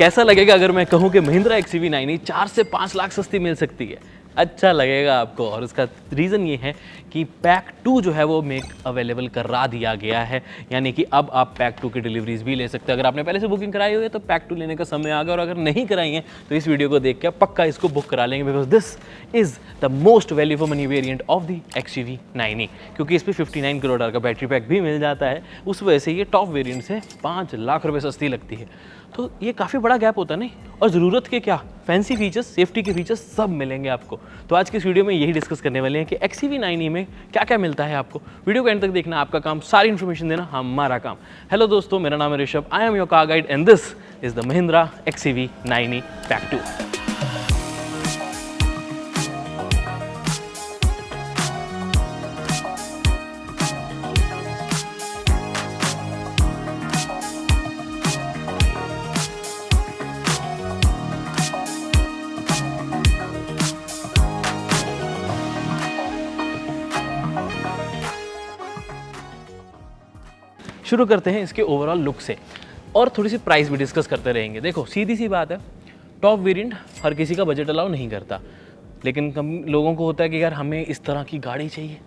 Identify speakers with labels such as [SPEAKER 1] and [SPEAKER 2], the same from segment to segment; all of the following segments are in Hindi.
[SPEAKER 1] कैसा लगेगा अगर मैं कहूँ कि महिंद्रा XUV 9e 4 से 5 लाख सस्ती मिल सकती है? अच्छा लगेगा आपको, और उसका रीज़न ये है कि पैक 2 जो है वो मेक अवेलेबल करा दिया गया है, यानी कि अब आप पैक 2 की डिलीवरीज भी ले सकते हैं। अगर आपने पहले से बुकिंग कराई हुई है तो पैक 2 लेने का समय आ गया, और अगर नहीं कराई है तो इस वीडियो को देख के पक्का इसको बुक करा लेंगे, because this is the most value for money variant of the XUV 9e, क्योंकि इस पर 59 किलोवाट का बैटरी पैक भी मिल जाता है। उस वजह से ये टॉप वेरिएंट से 5 लाख रुपये सस्ती लगती है। तो ये काफ़ी बड़ा गैप होता है नहीं, और ज़रूरत के क्या फैंसी फीचर्स, सेफ्टी के फीचर्स सब मिलेंगे आपको। तो आज की इस वीडियो में यही डिस्कस करने वाले हैं कि XUV 9e में क्या क्या मिलता है आपको। वीडियो को एंड तक देखना, आपका काम सारी इन्फॉर्मेशन देना, हमारा काम। हेलो दोस्तों, मेरा नाम है Rishabh, I am your car guide and this is the Mahindra XUV 9e pack 2। शुरू करते हैं इसके ओवरऑल लुक से, और थोड़ी सी प्राइस भी डिस्कस करते रहेंगे। देखो सीधी सी बात है, टॉप वेरिएंट हर किसी का बजट अलाउ नहीं करता, लेकिन कम लोगों को होता है कि यार हमें इस तरह की गाड़ी चाहिए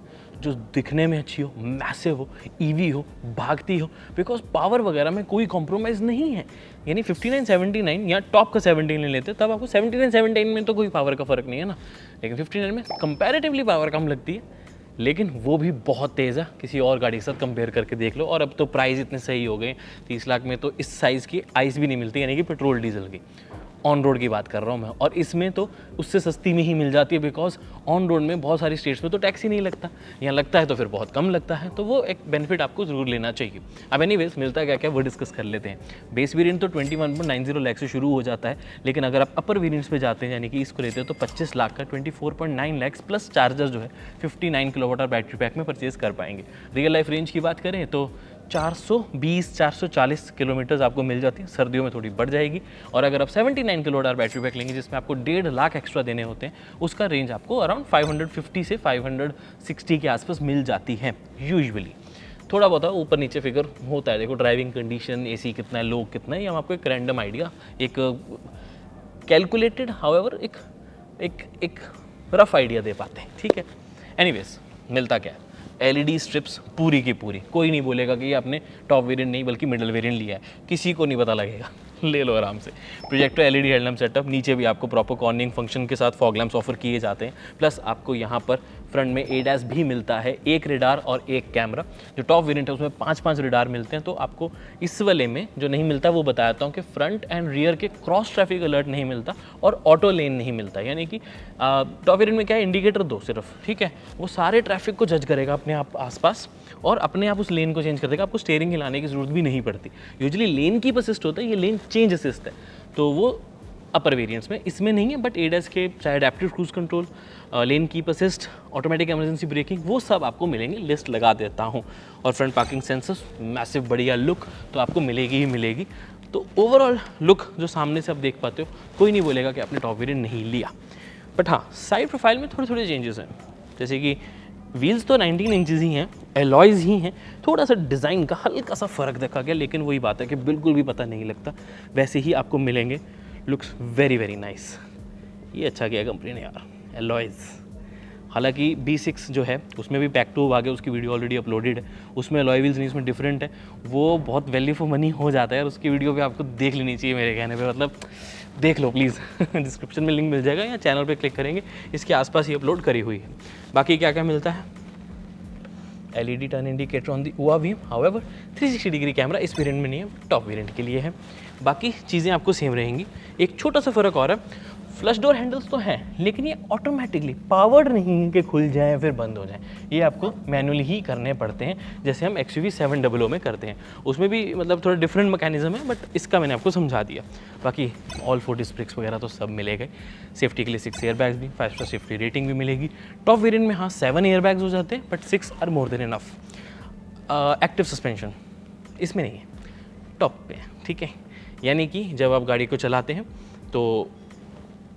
[SPEAKER 1] जो दिखने में अच्छी हो, मैसिव हो, ईवी हो, भागती हो, बिकॉज पावर वगैरह में कोई कॉम्प्रोमाइज़ नहीं है। यानी 59 79 या टॉप का 17 ले लेते तब आपको 79 79 में तो कोई पावर का फ़र्क नहीं है ना, लेकिन 59 में कंपैरेटिवली पावर कम लगती है, लेकिन वो भी बहुत तेज़ है किसी और गाड़ी के साथ कंपेयर करके देख लो। और अब तो प्राइस इतने सही हो गए, 30 लाख में तो इस साइज़ की आइस भी नहीं मिलती, यानी कि पेट्रोल डीजल की। ऑन रोड की बात कर रहा हूँ मैं, और इसमें तो उससे सस्ती में ही मिल जाती है, बिकॉज ऑन रोड में बहुत सारी स्टेट्स में तो टैक्स ही नहीं लगता, यहाँ लगता है तो फिर बहुत कम लगता है, तो वो एक बेनिफिट आपको ज़रूर लेना चाहिए। अब एनीवेज मिलता है क्या क्या वो डिस्कस कर लेते हैं। बेस वेरिएंट तो 21.90 लाख से शुरू हो जाता है, लेकिन अगर आप अपर वेरिएंट्स पे जाते हैं यानी कि इसको लेते हैं तो 25 लाख का 24.9 लाख प्लस चार्जर जो है 59 किलोवाट और बैटरी पैक में परचेज कर पाएंगे। रियल लाइफ रेंज की बात करें तो 420-440 किलोमीटर्स आपको मिल जाती है, सर्दियों में थोड़ी बढ़ जाएगी। और अगर आप 79 किलोवाट बैटरी पैक लेंगे जिसमें आपको 1.5 लाख एक्स्ट्रा देने होते हैं, उसका रेंज आपको अराउंड 550 से 560 के आसपास मिल जाती है यूजुअली। थोड़ा बहुत ऊपर नीचे फिगर होता है, देखो ड्राइविंग कंडीशन, एसी कितना है, लोग कितना है, ये हम आपको एक रैंडम आइडिया, एक कैलकुलेटेड हाउएवर एक रफ आइडिया दे पाते हैं, ठीक है। एनीवेज मिलता क्या है, LED स्ट्रिप्स पूरी की पूरी, कोई नहीं बोलेगा कि ये आपने टॉप वेरिएंट नहीं बल्कि मिडिल वेरिएंट लिया है, किसी को नहीं पता लगेगा, ले लो आराम से। प्रोजेक्टर LED हेडलैम्प सेटअप, नीचे भी आपको प्रॉपर कॉर्निंग फंक्शन के साथ फॉग लैम्प्स ऑफर किए जाते हैं, प्लस आपको यहाँ पर फ्रंट में ADAS भी मिलता है, एक रेडार और एक कैमरा। जो टॉप वेरिएंट है उसमें 5-5 रेडार मिलते हैं, तो आपको इस वाले में जो नहीं मिलता वो बताता हूँ कि फ्रंट एंड रियर के क्रॉस ट्रैफिक अलर्ट नहीं मिलता और ऑटो लेन नहीं मिलता, यानी कि टॉप वेरिएंट में क्या है, इंडिकेटर दो सिर्फ, ठीक है, वो सारे ट्रैफिक को जज करेगा अपने आप आसपास और अपने आप उस लेन को चेंज कर देगा, आपको स्टीयरिंग हिलाने की जरूरत भी नहीं पड़ती। यूजुअली लेन कीप असिस्ट होता है, ये लेन चेंज असिस्ट है, तो वो अपर वेरिएंट्स में इसमें नहीं है, बट ADAS के चाहे adaptive cruise control, lane keep assist, automatic emergency breaking, वो सब आपको मिलेंगे, लिस्ट लगा देता हूँ। और फ्रंट पार्किंग सेंसर्स, मैसिव बढ़िया लुक तो आपको मिलेगी ही मिलेगी। तो ओवरऑल लुक जो सामने से आप देख पाते हो, कोई नहीं बोलेगा कि आपने टॉप वेरिएंट नहीं लिया। बट हाँ, साइड प्रोफाइल में थोड़े थोड़े चेंजेस हैं, जैसे कि व्हील्स तो 19 इंचेस ही हैं, एलॉयज़ ही हैं, थोड़ा सा डिज़ाइन का हल्का सा फ़र्क देखा गया, लेकिन वही बात है कि बिल्कुल भी पता नहीं लगता, वैसे ही आपको मिलेंगे। लुक्स वेरी वेरी नाइस, ये अच्छा किया कंपनी ने यार, एलॉयज़। हालांकि B6 जो है उसमें भी पैक 2 आ गया, उसकी वीडियो ऑलरेडी अपलोडेड है, उसमें अलॉय व्हील्स नहीं, उसमें डिफरेंट है, वो बहुत वैल्यू फॉर मनी हो जाता है, और उसकी वीडियो भी आपको देख लेनी चाहिए मेरे कहने पे, मतलब देख लो प्लीज़ डिस्क्रिप्शन में लिंक मिल जाएगा या चैनल पे क्लिक करेंगे, इसके आसपास ही अपलोड करी हुई है। बाकी क्या क्या मिलता है, LED turn indicator on the UAV, however 360 degree camera इस वेरिएंट में नहीं है, टॉप वेरिएंट के लिए है। बाकी चीज़ें आपको सेम रहेंगी, एक छोटा सा फ़र्क और है, फ्लश डोर हैंडल्स तो हैं, लेकिन ये ऑटोमेटिकली पावर्ड नहीं है कि खुल जाएँ फिर बंद हो जाएँ, ये आपको मैनुअली ही करने पड़ते हैं, जैसे हम XUV 700 में करते हैं। उसमें भी मतलब थोड़ा डिफरेंट मैकेनिज्म है, बट इसका मैंने आपको समझा दिया। बाकी ऑल 4 डिस्क ब्रेक्स वगैरह तो सब मिलेगा। सेफ्टी के लिए 6 एयरबैग्स भी, 5 स्टार सेफ्टी रेटिंग भी मिलेगी। टॉप वेरिएंट में हाँ 7 एयरबैग्स हो जाते हैं, but 6 are more than enough. Active suspension इसमें नहीं है, टॉप पे है, ठीक है, यानी कि जब आप गाड़ी को चलाते हैं तो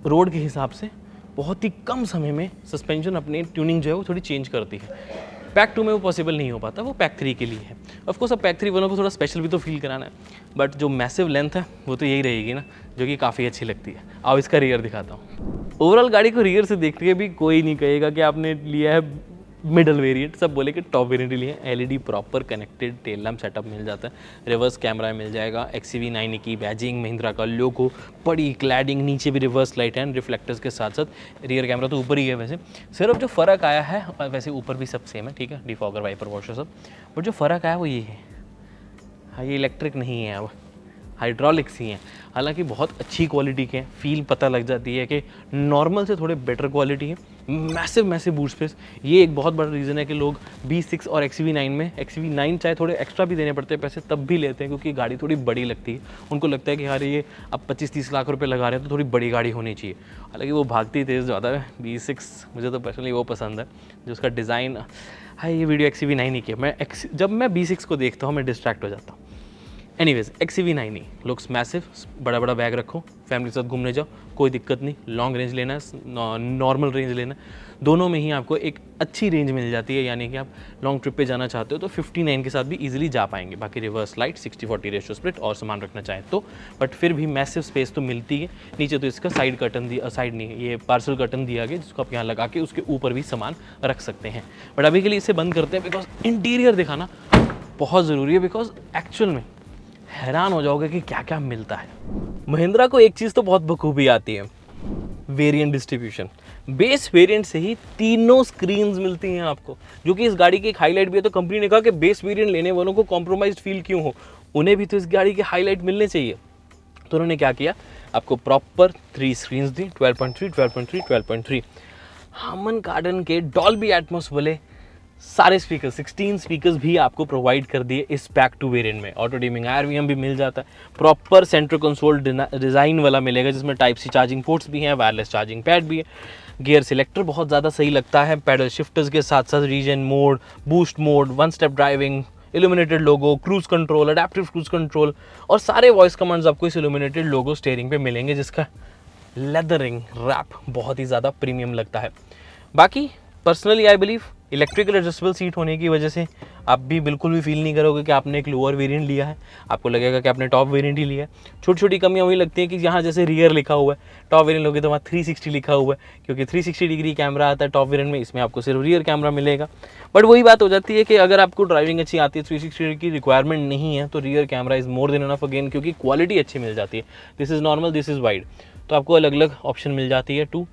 [SPEAKER 1] रोड के हिसाब से बहुत ही कम समय में सस्पेंशन अपनी ट्यूनिंग जो है वो थोड़ी चेंज करती है। पैक 2 में वो पॉसिबल नहीं हो पाता, वो पैक 3 के लिए है। ऑफकोर्स अब पैक 3 वालों को थोड़ा स्पेशल भी तो फील कराना है, बट जो मैसिव लेंथ है वो तो यही रहेगी ना, जो कि काफ़ी अच्छी लगती है। आओ इसका रियर दिखाता हूँ। ओवरऑल गाड़ी को रियर से देख के भी कोई नहीं कहेगा कि आपने लिया है मिडल वेरिएंट, सब बोले कि टॉप वेरिएंट लिए। LED proper connected tail lamp setup मिल जाता है, रिवर्स कैमरा मिल जाएगा, XUV9 की बैजिंग, महिंद्रा का लोगो, बड़ी क्लैडिंग, नीचे भी रिवर्स लाइट एंड रिफ्लेक्टर्स के साथ साथ रियर कैमरा तो ऊपर ही है। वैसे सिर्फ जो फ़र्क आया है, वैसे ऊपर भी सब सेम है, ठीक है, डिफॉगर, वाइपर, वॉशर सब, बट जो फ़र्क आया वो ये है, हाँ ये इलेक्ट्रिक नहीं है, अब हाइड्रोलिक्स ही हैं। हालांकि बहुत अच्छी क्वालिटी के हैं, फील पता लग जाती है कि नॉर्मल से थोड़े बेटर क्वालिटी है। मैसिव बूट स्पेस, ये एक बहुत बड़ा रीज़न है कि लोग B6 और XUV9 में, XUV9 चाहे थोड़े एक्स्ट्रा भी देने पड़ते हैं पैसे तब भी लेते हैं, क्योंकि गाड़ी थोड़ी बड़ी लगती है। उनको लगता है कि यार ये अब 25-30 लाख रुपए लगा रहे हैं तो थोड़ी बड़ी गाड़ी होनी चाहिए। हालांकि वो भागती तेज़ ज़्यादा है। B6 मुझे तो पर्सनली वो पसंद है, जो उसका डिज़ाइन है। ये वीडियो XUV9 ही की, जब मैं B6 को देखता हूँ मैं डिस्ट्रैक्ट हो जाता हूँ। Anyways XUV9 he looks massive, बड़ा बड़ा बैग रखो, फैमिली के साथ घूमने जाओ, कोई दिक्कत नहीं। लॉन्ग रेंज लेना है, नॉर्मल रेंज लेना है, दोनों में ही आपको एक अच्छी रेंज मिल जाती है। यानी कि आप लॉन्ग ट्रिप पे जाना चाहते हो तो 59 के साथ भी इजीली जा पाएंगे। बाकी रिवर्स लाइट, 60-40 रेशियो स्प्लिट और सामान रखना चाहें तो, बट फिर भी मैसिव स्पेस तो मिलती है। नीचे तो इसका साइड कर्टन दिया, साइड नहीं, ये पार्सल कर्टन दिया गया जिसको आप यहाँ लगा के उसके ऊपर भी सामान रख सकते हैं। बट अभी के लिए इसे बंद करते हैं, बिकॉज इंटीरियर दिखाना बहुत ज़रूरी है। बिकॉज एक्चुअल में हैरान हो जाओगे कि क्या क्या मिलता है। महिंद्रा को एक चीज़ तो बहुत बखूबी आती है, वेरिएंट डिस्ट्रीब्यूशन। बेस वेरिएंट से ही तीनों स्क्रीन्स मिलती हैं आपको, जो कि इस गाड़ी की एक हाईलाइट भी है। तो कंपनी ने कहा कि बेस वेरिएंट लेने वालों को कॉम्प्रोमाइज फील क्यों हो, उन्हें भी तो इस गाड़ी के हाईलाइट मिलने चाहिए। तो उन्होंने क्या किया, आपको प्रॉपर 3 स्क्रीन्स दी, 12.3, 12.3, 12.3। हामन कार्डन के डॉल्बी एटमॉस वाले सारे स्पीकर, 16 स्पीकर्स भी आपको प्रोवाइड कर दिए इस पैक 2 वेरिएंट में। ऑटो डिमिंग IRVM भी मिल जाता है, प्रॉपर सेंटर कंसोल डिज़ाइन वाला मिलेगा, जिसमें टाइप सी चार्जिंग पोर्ट्स भी हैं, वायरलेस चार्जिंग पैड भी है। गियर सिलेक्टर बहुत ज़्यादा सही लगता है, पैडल शिफ्टर्स के साथ साथ regen mode, boost mode, 1 step driving, illuminated logo, cruise control, adaptive cruise control और सारे वॉइस कमांड्स आपको इस इल्यूमिनेटेड लोगो स्टीयरिंग पे मिलेंगे, जिसका लेदरिंग रैप बहुत ही ज़्यादा प्रीमियम लगता है। बाकी personally I believe electrical adjustable seat होने की वजह से आप भी बिल्कुल भी फील नहीं करोगे कि आपने एक लोअर वेरिएंट लिया है, आपको लगेगा कि आपने टॉप वेरिएंट ही लिया है। छोटी छोटी कमियां वही लगती हैं कि यहाँ जैसे रियर लिखा हुआ है, टॉप वेरिएंट लोगे तो वहाँ 360 लिखा हुआ है, क्योंकि 360 डिग्री कैमरा आता है टॉप वेरिएंट में, इसमें आपको सिर्फ रियर कैमरा मिलेगा। बट वही बात हो जाती है कि अगर आपको ड्राइविंग अच्छी आती है, 360 की रिक्वायरमेंट नहीं है, तो rear camera is more than enough again, क्योंकि क्वालिटी अच्छी मिल जाती है। This is normal, this is wide, तो आपको अलग अलग ऑप्शन मिल जाती है टू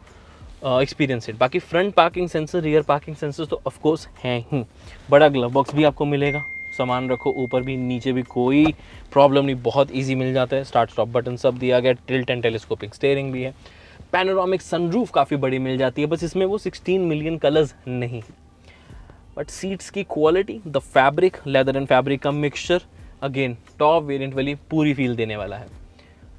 [SPEAKER 1] एक्सपीरियंस इट। बाकी front parking sensor, rear parking sensor तो ऑफ कोर्स हैं ही। बड़ा ग्लव बॉक्स भी आपको मिलेगा, सामान रखो ऊपर भी नीचे भी कोई प्रॉब्लम नहीं, बहुत इजी मिल जाता है। स्टार्ट स्टॉप बटन सब दिया गया, टिल्ट एंड टेलीस्कोपिक स्टीयरिंग भी है। पैनोरामिक सनरूफ काफ़ी बड़ी मिल जाती है, बस इसमें वो 16 मिलियन कलर्स नहीं। बट सीट्स की quality, the fabric, leather and fabric का मिक्सचर, अगेन टॉप वेरिएंट वाली पूरी फील देने वाला है।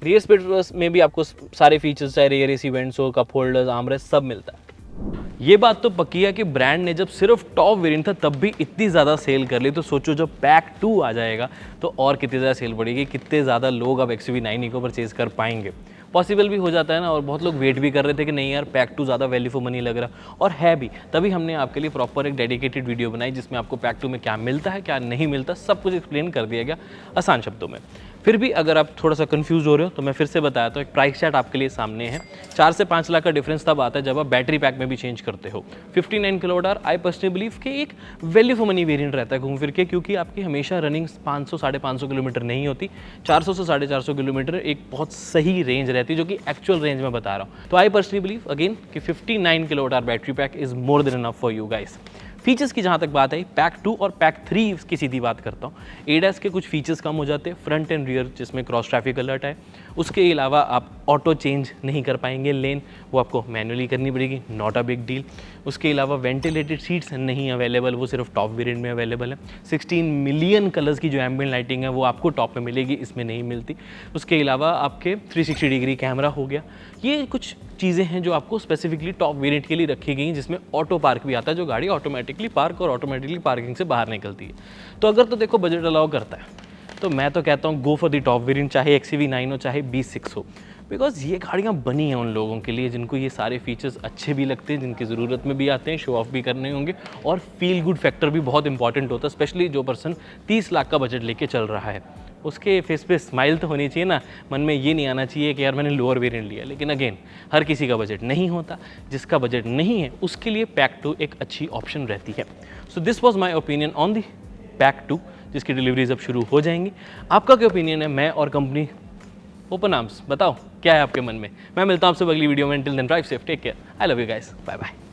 [SPEAKER 1] रियर स्पीड में भी आपको सारे फीचर्स, चाहे रियर AC वेंट्स हो, कप होल्डर्स, आर्मरेस्ट सब मिलता है। ये बात तो पक्की है कि ब्रांड ने जब सिर्फ टॉप वेरिएंट था तब भी इतनी ज़्यादा सेल कर ली, तो सोचो जब पैक 2 आ जाएगा तो और कितनी ज़्यादा सेल बढ़ेगी, कितने ज़्यादा लोग अब XUV9 को परचेज़ कर पाएंगे। पॉसिबल भी हो जाता है ना, और बहुत लोग वेट भी कर रहे थे कि नहीं यार पैक 2 ज़्यादा वैल्यू फॉर मनी लग रहा, और है भी। तभी हमने आपके लिए प्रॉपर एक डेडिकेटेड वीडियो बनाई जिसमें आपको पैक 2 में क्या मिलता है, क्या नहीं मिलता, सब कुछ एक्सप्लेन कर दिया गया आसान शब्दों में। फिर भी अगर आप थोड़ा सा कंफ्यूज हो रहे हो तो मैं फिर से बताया तो एक प्राइस चार्ट आपके लिए सामने है। 4 से 5 लाख का डिफरेंस तब आता है जब आप बैटरी पैक में भी चेंज करते हो। 59 kWh आई पर्सनली बिलीव कि एक वैल्यू फॉर मनी वेरिएंट रहता है घूम फिर के, क्योंकि आपकी हमेशा रनिंग 500-550 किलोमीटर नहीं होती, 400 से 450 किलोमीटर एक बहुत सही रेंज रहती है, जो कि एक्चुअल रेंज में बता रहा हूँ। तो आई पर्सनली बिलीव अगेन कि 59 kWh battery pack is more than enough for you guys. Features की जहाँ तक बात आई, पैक 2 और पैक 3 की सीधी बात करता हूँ। ADAS के कुछ फीचर्स कम हो जाते हैं, फ्रंट एंड रियर जिसमें क्रॉस ट्रैफिक अलर्ट है। उसके अलावा आप ऑटो चेंज नहीं कर पाएंगे लेन, वो आपको मैनुअली करनी पड़ेगी, नॉट अ बिग डील। उसके अलावा वेंटिलेटेड सीट्स नहीं अवेलेबल, वो सिर्फ टॉप वेरिएंट में अवेलेबल है। 16 मिलियन कलर्स की जो एम्बिएंट लाइटिंग है वो आपको टॉप में मिलेगी, इसमें नहीं मिलती। उसके अलावा आपके 360 डिग्री कैमरा हो गया, ये कुछ चीज़ें हैं जो आपको स्पेसिफिकली टॉप वेरिएंट के लिए रखी गई, जिसमें ऑटो पार्क भी आता है, जो गाड़ी ऑटोमेटिकली पार्क और ऑटोमेटिकली पार्किंग से बाहर निकलती है। तो अगर तो देखो बजट अलाउ करता है तो मैं तो कहता हूँ go for the top variant, चाहे XUV9 हो चाहे B6 हो, बिकॉज ये गाड़ियाँ बनी हैं उन लोगों के लिए जिनको ये सारे फीचर्स अच्छे भी लगते हैं, जिनकी ज़रूरत में भी आते हैं, शो ऑफ भी करने होंगे, और फील गुड फैक्टर भी बहुत इंपॉर्टेंट होता है, स्पेशली जो पर्सन 30 लाख का बजट लेके चल रहा है। उसके फेस पे स्माइल तो होनी चाहिए ना, मन में ये नहीं आना चाहिए कि यार मैंने लोअर वेरिएंट लिया। लेकिन अगेन हर किसी का बजट नहीं होता, जिसका बजट नहीं है उसके लिए पैक 2 एक अच्छी ऑप्शन रहती है। So this was my opinion on the pack 2, जिसकी डिलीवरीज अब शुरू हो जाएंगी। आपका क्या ओपिनियन है? मैं और कंपनी ओपन आर्म्स, बताओ क्या है आपके मन में। मैं मिलता हूँ आपसे अगली वीडियो में। Till then drive safe, take care, I love you guys, bye bye.